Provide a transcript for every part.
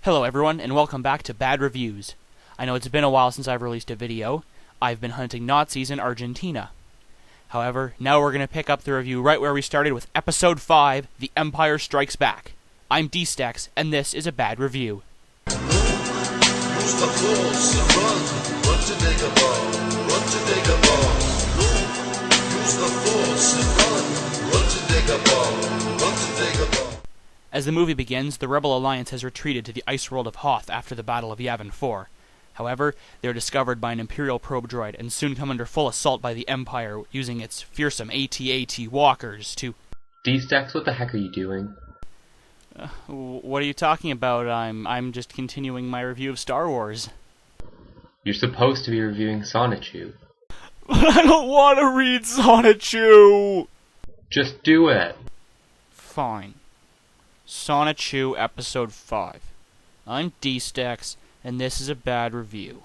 Hello everyone, and welcome back to Bad Reviews. I know it's been a while since I've released a video. I've been hunting Nazis in Argentina. However, now we're going to pick up the review right where we started with Episode 5, The Empire Strikes Back. I'm DStecks, and this is a Bad Review. As the movie begins, the Rebel Alliance has retreated to the ice world of Hoth after the Battle of Yavin 4. However, they are discovered by an Imperial probe droid and soon come under full assault by the Empire using its fearsome AT-AT walkers to... DStecks, what the heck are you doing? What are you talking about? I'm just continuing my review of Star Wars. You're supposed to be reviewing Sonichu. But I don't want to read Sonichu! Just do it. Fine. Sonichu Episode 5. I'm DStecks, and this is a Bad Review.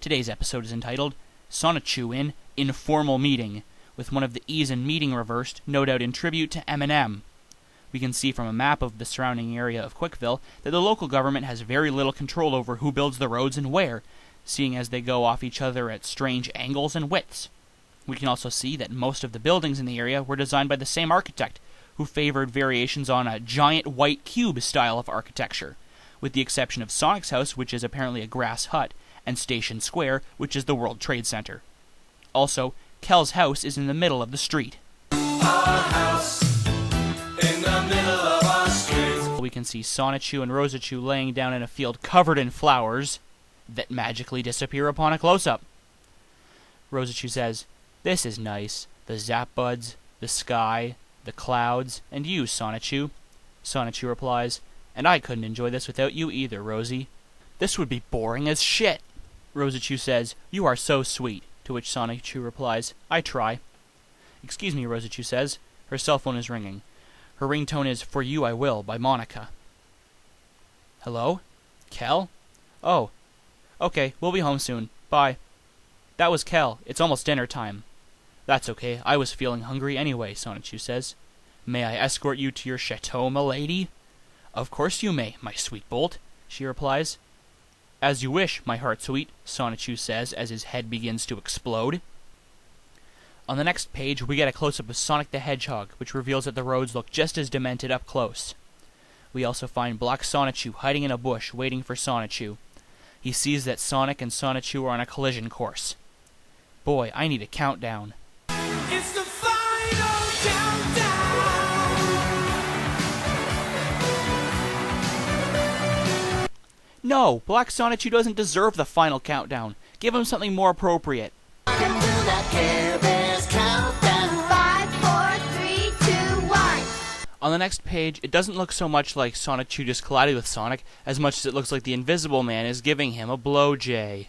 Today's episode is entitled Sonichu in Informal Meeting, with one of the E's in meeting reversed, no doubt in tribute to Eminem. We can see from a map of the surrounding area of Quickville that the local government has very little control over who builds the roads and where, seeing as they go off each other at strange angles and widths. We can also see that most of the buildings in the area were designed by the same architect, who favored variations on a giant white cube style of architecture, with the exception of Sonic's house, which is apparently a grass hut, and Station Square, which is the World Trade Center. Also, Kel's house is in the middle of the street. We can see Sonichu and Rosachu laying down in a field covered in flowers that magically disappear upon a close-up. Rosachu says, "This is nice. The zap buds, the sky, the clouds, and you, Sonichu." Sonichu replies, "And I couldn't enjoy this without you either, Rosie. This would be boring as shit." Rosachu says, "You are so sweet," to which Sonichu replies, "I try." "Excuse me," Rosachu says. Her cell phone is ringing. Her ringtone is "For You I Will" by Monica. Hello? Kel? Oh. Okay, we'll be home soon. Bye. That was Kel. It's almost dinner time. That's okay. I was feeling hungry anyway, Sonichu says. "May I escort you to your chateau, milady?" "Of course you may, my sweet bolt," she replies. "As you wish, my heart sweet," Sonichu says as his head begins to explode. On the next page, we get a close-up of Sonic the Hedgehog, which reveals that the roads look just as demented up close. We also find Black Sonichu hiding in a bush, waiting for Sonichu. He sees that Sonic and Sonichu are on a collision course. Boy, I need a countdown. It's the final countdown! No, Black Sonichu doesn't deserve the final countdown. Give him something more appropriate. On the next page, it doesn't look so much like Sonichu just collided with Sonic, as much as it looks like the Invisible Man is giving him a blowjay.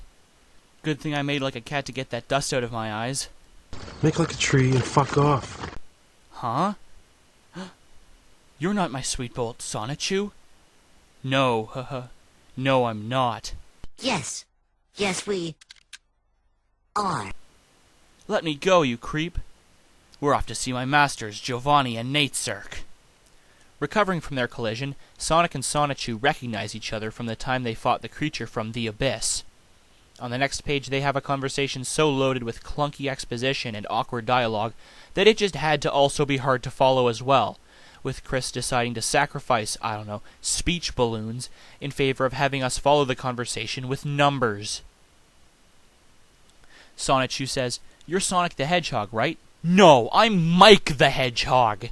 Good thing I made like a cat to get that dust out of my eyes. Make like a tree and fuck off. Huh? You're not my sweet bolt, Sonichu? No, haha. No, I'm not. Yes. Yes, we are. Let me go, you creep. We're off to see my masters, Giovanni and Natesurk. Recovering from their collision, Sonic and Sonichu recognize each other from the time they fought the creature from the Abyss. On the next page, they have a conversation so loaded with clunky exposition and awkward dialogue that it just had to also be hard to follow as well, with Chris deciding to sacrifice, speech balloons in favor of having us follow the conversation with numbers. Sonichu says, "You're Sonic the Hedgehog, right?" "No, I'm Mike the Hedgehog."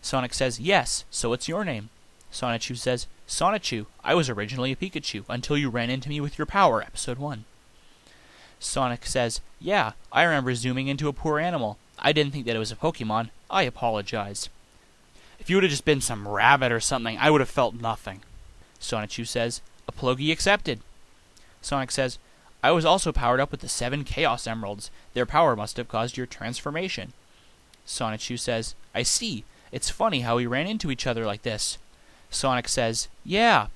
Sonic says, "Yes, so it's your name." Sonichu says, "Sonichu, I was originally a Pikachu until you ran into me with your power, Episode 1. Sonic says, "Yeah, I remember zooming into a poor animal. I didn't think that it was a Pokemon. I apologize." "If you would have just been some rabbit or something, I would have felt nothing." Sonichu says, "A plogie accepted." Sonic says, "I was also powered up with the 7 Chaos Emeralds. Their power must have caused your transformation." Sonichu says, "I see. It's funny how we ran into each other like this." Sonic says, "Yeah."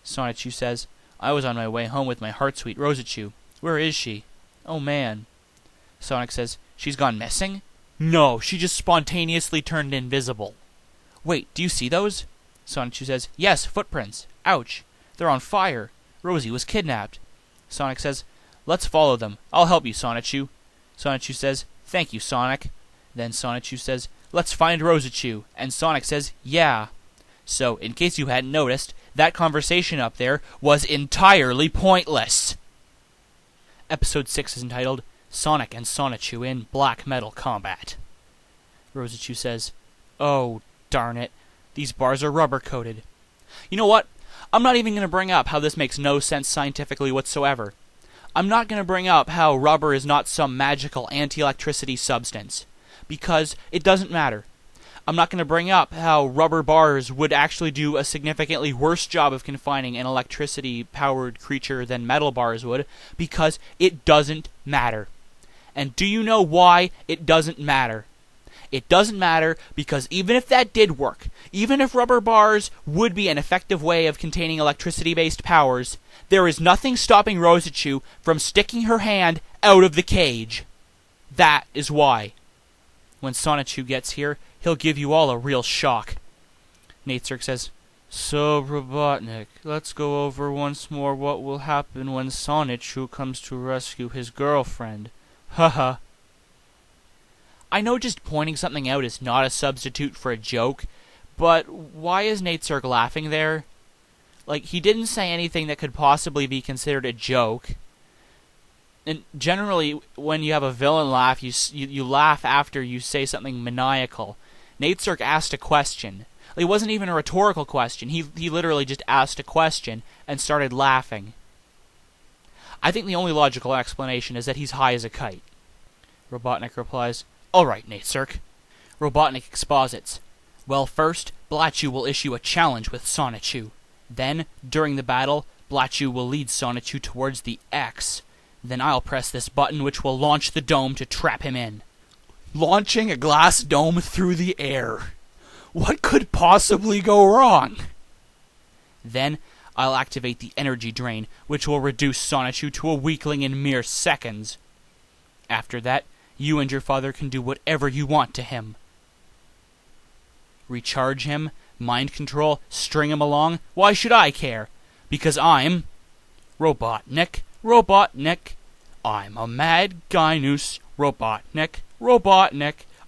Sonichu says, "I was on my way home with my heart-sweet Rosachu. Where is she?" "Oh man." Sonic says, "She's gone missing?" "No, she just spontaneously turned invisible." "Wait, do you see those?" Sonichu says, "Yes, footprints. Ouch. They're on fire. Rosie was kidnapped." Sonic says, "Let's follow them. I'll help you, Sonichu." Sonichu says, "Thank you, Sonic." Then Sonichu says, "Let's find Rosachu." And Sonic says, "Yeah." So, in case you hadn't noticed, that conversation up there was entirely pointless. Episode 6 is entitled, Sonic and Sonichu in Black Metal Combat. Rosachu says, "Oh, darn it. These bars are rubber-coated." You know what? I'm not even going to bring up how this makes no sense scientifically whatsoever. I'm not going to bring up how rubber is not some magical anti-electricity substance, because it doesn't matter. I'm not going to bring up how rubber bars would actually do a significantly worse job of confining an electricity-powered creature than metal bars would, because it doesn't matter. And do you know why it doesn't matter? It doesn't matter because even if that did work, even if rubber bars would be an effective way of containing electricity-based powers, there is nothing stopping Rosachu from sticking her hand out of the cage. That is why. When Sonichu gets here, he'll give you all a real shock. Natsirk says, "So, Robotnik, let's go over once more what will happen when Sonichu comes to rescue his girlfriend. Haha." I know just pointing something out is not a substitute for a joke, but why is Natsirk laughing there? Like, he didn't say anything that could possibly be considered a joke. And generally, when you have a villain laugh, you laugh after you say something maniacal. Natsirk asked a question. It wasn't even a rhetorical question. He literally just asked a question and started laughing. I think the only logical explanation is that he's high as a kite. Robotnik replies, "All right, Natsirk." Robotnik exposits. Well, first, Blatchu will issue a challenge with Sonichu. Then, during the battle, Blatchu will lead Sonichu towards the X. Then I'll press this button which will launch the dome to trap him in. Launching a glass dome through the air. What could possibly go wrong? Then I'll activate the energy drain, which will reduce Sonichu to a weakling in mere seconds. After that, you and your father can do whatever you want to him. Recharge him, mind control, string him along, why should I care? Because I'm Robotnik. I'm a mad Gynus, Robotnik.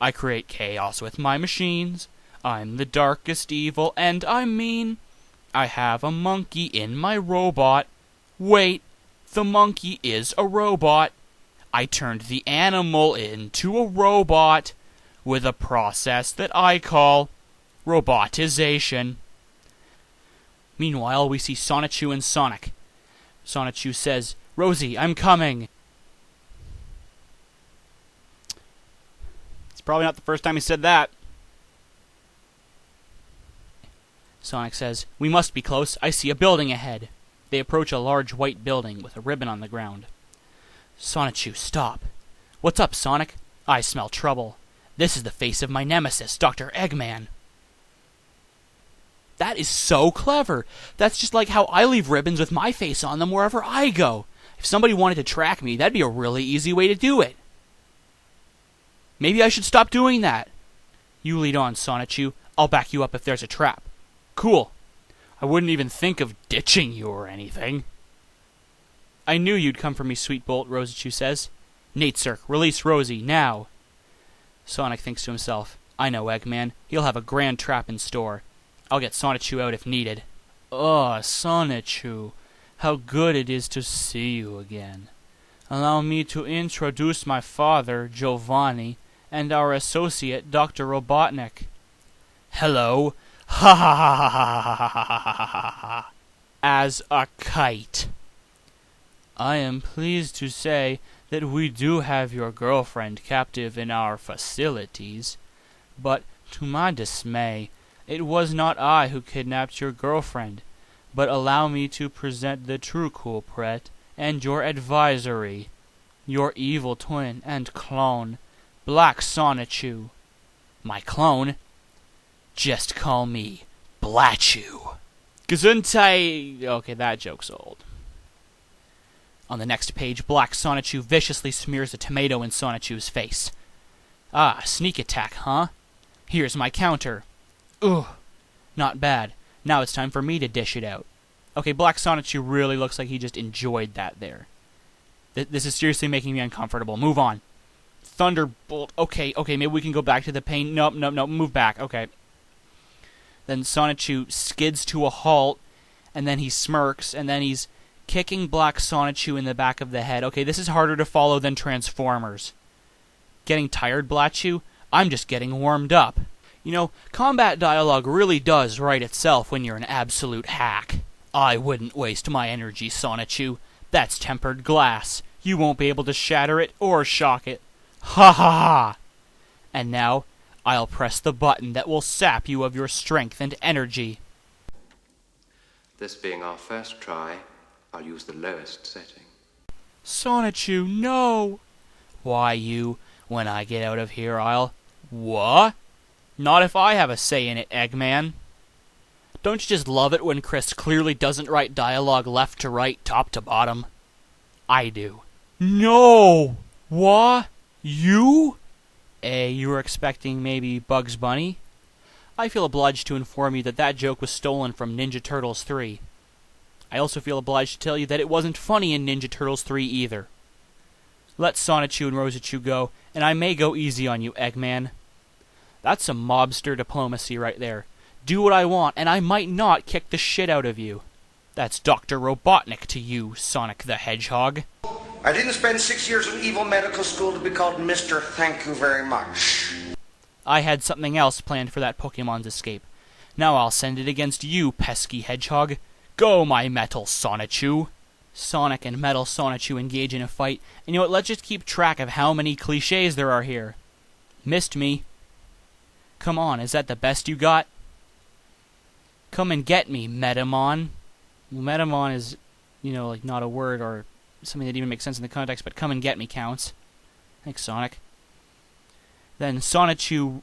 I create chaos with my machines. I'm the darkest evil, and I'm mean. I have a monkey in my robot. Wait, the monkey is a robot. I turned the animal into a robot with a process that I call robotization. Meanwhile, we see Sonichu and Sonic. Sonichu says, "Rosie, I'm coming." It's probably not the first time he said that. Sonic says, "We must be close. I see a building ahead." They approach a large white building with a ribbon on the ground. Sonichu, stop. "What's up, Sonic?" "I smell trouble. This is the face of my nemesis, Dr. Eggman." That is so clever. That's just like how I leave ribbons with my face on them wherever I go. If somebody wanted to track me, that'd be a really easy way to do it. Maybe I should stop doing that. You lead on, Sonichu. I'll back you up if there's a trap. Cool. I wouldn't even think of ditching you or anything. I knew you'd come for me, Sweet Bolt, Rosachu says. Natsirk, release Rosie, now. Sonic thinks to himself, I know, Eggman. He'll have a grand trap in store. I'll get Sonichu out if needed. Oh, Sonichu, how good it is to see you again. Allow me to introduce my father, Giovanni, and our associate, Dr. Robotnik. Hello. Ha ha ha ha ha ha ha ha ha ha. As a kite. I am pleased to say that we do have your girlfriend captive in our facilities, but to my dismay, it was not I who kidnapped your girlfriend, but allow me to present the true culprit and your advisory, your evil twin and clone, Black Sonichu. My clone? Just call me Blatchu. Gesundheit. Okay, that joke's old. On the next page, Black Sonichu viciously smears a tomato in Sonichu's face. Ah, sneak attack, huh? Here's my counter. Ugh. Not bad. Now it's time for me to dish it out. Okay, Black Sonichu really looks like he just enjoyed that there. This is seriously making me uncomfortable. Move on. Thunderbolt. Okay, maybe we can go back to the pain. Nope, move back. Okay. Then Sonichu skids to a halt, and then he smirks, and then he's kicking Black Sonichu in the back of the head. Okay, this is harder to follow than Transformers. Getting tired, Blatchu? I'm just getting warmed up. You know, combat dialogue really does write itself when you're an absolute hack. I wouldn't waste my energy, Sonichu. That's tempered glass. You won't be able to shatter it or shock it. Ha ha ha! And now, I'll press the button that will sap you of your strength and energy. This being our first try, I'll use the lowest setting. Sonichu, no! Why, when I get out of here, I'll... What? Not if I have a say in it, Eggman. Don't you just love it when Chris clearly doesn't write dialogue left to right, top to bottom? I do. No! What? You? You were expecting maybe Bugs Bunny? I feel obliged to inform you that that joke was stolen from Ninja Turtles 3. I also feel obliged to tell you that it wasn't funny in Ninja Turtles 3 either. Let Sonichu and Rosachu go, and I may go easy on you, Eggman. That's some mobster diplomacy right there. Do what I want, and I might not kick the shit out of you. That's Dr. Robotnik to you, Sonic the Hedgehog. I didn't spend 6 years in evil medical school to be called Mr. Thank You Very Much. I had something else planned for that Pokemon's escape. Now I'll send it against you, pesky hedgehog. Go, my Metal Sonichu. Sonic and Metal Sonichu engage in a fight, and you know what, let's just keep track of how many cliches there are here. Missed me. Come on, is that the best you got? Come and get me, Metamon. Well, Metamon is, like not a word or something that even makes sense in the context, but come and get me counts. Thanks, Sonic. Then Sonichu,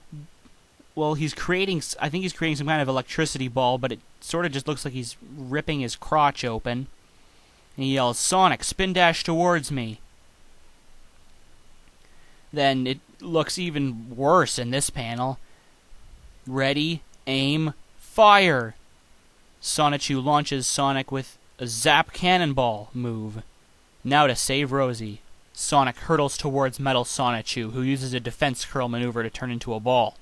well, I think he's creating some kind of electricity ball, but it sort of just looks like he's ripping his crotch open. And he yells, Sonic, spin dash towards me. Then it looks even worse in this panel. Ready, aim, fire! Sonichu launches Sonic with a Zap Cannonball move. Now to save Rosie. Sonic hurtles towards Metal Sonichu, who uses a defense curl maneuver to turn into a ball.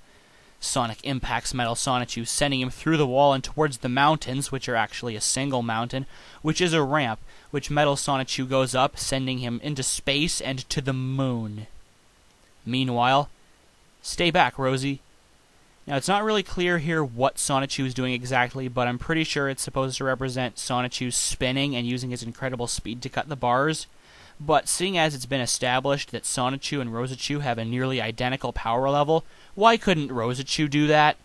Sonic impacts Metal Sonichu, sending him through the wall and towards the mountains, which are actually a single mountain, which is a ramp, which Metal Sonichu goes up, sending him into space and to the moon. Meanwhile, stay back, Rosie. Now, it's not really clear here what Sonichu is doing exactly, but I'm pretty sure it's supposed to represent Sonichu spinning and using his incredible speed to cut the bars. But seeing as it's been established that Sonichu and Rosachu have a nearly identical power level, why couldn't Rosachu do that?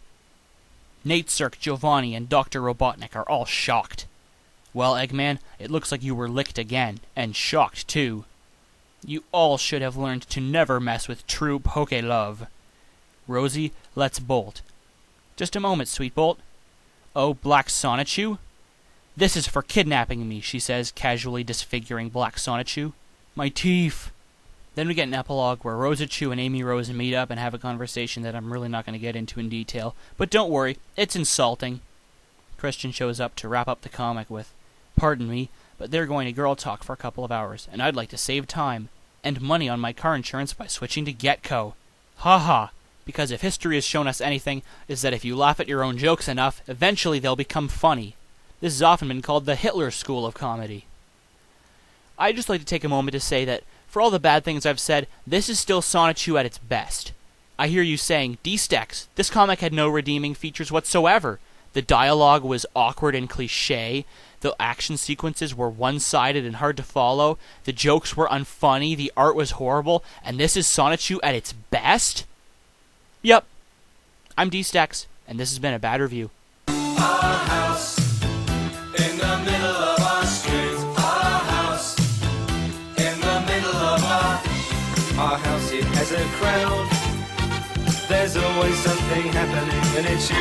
Nate Cirque, Giovanni, and Dr. Robotnik are all shocked. Well, Eggman, it looks like you were licked again, and shocked too. You all should have learned to never mess with true Poke-Love. Rosie, let's bolt. Just a moment, Sweet Bolt. Oh, Black Sonichu? This is for kidnapping me, she says, casually disfiguring Black Sonichu. My teeth. Then we get an epilogue where Rosachu and Amy Rose meet up and have a conversation that I'm really not going to get into in detail. But don't worry, it's insulting. Christian shows up to wrap up the comic with, pardon me, but they're going to girl talk for a couple of hours, and I'd like to save time and money on my car insurance by switching to Getco. Ha ha. Because if history has shown us anything, is that if you laugh at your own jokes enough, eventually they'll become funny. This has often been called the Hitler School of Comedy. I'd just like to take a moment to say that, for all the bad things I've said, this is still Sonichu at its best. I hear you saying, DStecks, this comic had no redeeming features whatsoever. The dialogue was awkward and cliché, the action sequences were one-sided and hard to follow, the jokes were unfunny, the art was horrible, and this is Sonichu at its best? Yep, I'm DStecks, and this has been a bad review. Our house in the middle of our street. Our house in the middle of our house. It has a crowd. There's always something happening, and it's you.